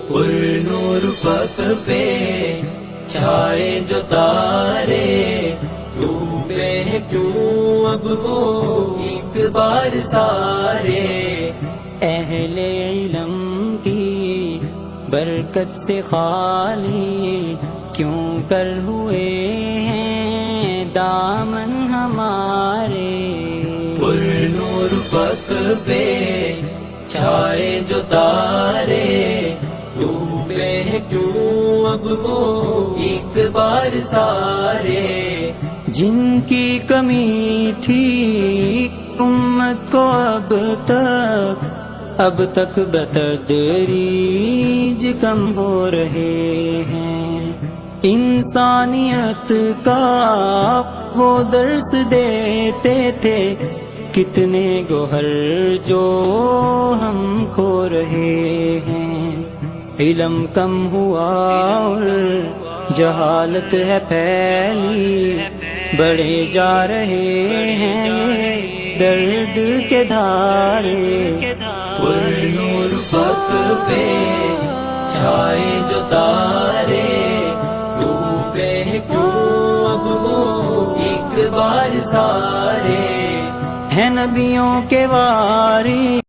پر نور فق پہ چھائے جو تارے، ڈوبے ہیں کیوں اب وہ ایک بار سارے۔ اہل علم کی برکت سے خالی کیوں کر ہوئے ہیں دامن ہمارے۔ پر نور فق پہ چھائے جو تارے، ڈوبے ہیں کیوں اب وہ ایک بار سارے۔ جن کی کمی تھی امت کو اب تک بتدریج کم ہو رہے ہیں۔ انسانیت کا وہ درس دیتے تھے، کتنے گوہر جو ہم کھو رہے ہیں۔ علم کم ہوا اور جہالت ہے پھیلی، بڑھے جا رہے ہیں یہ درد کے دھارے۔ پر نور فق پہ چھائے جو تارے، ڈوبے ہیں کیوں اب وہ ایک بار سارے۔ ہیں نبیوں کے وارث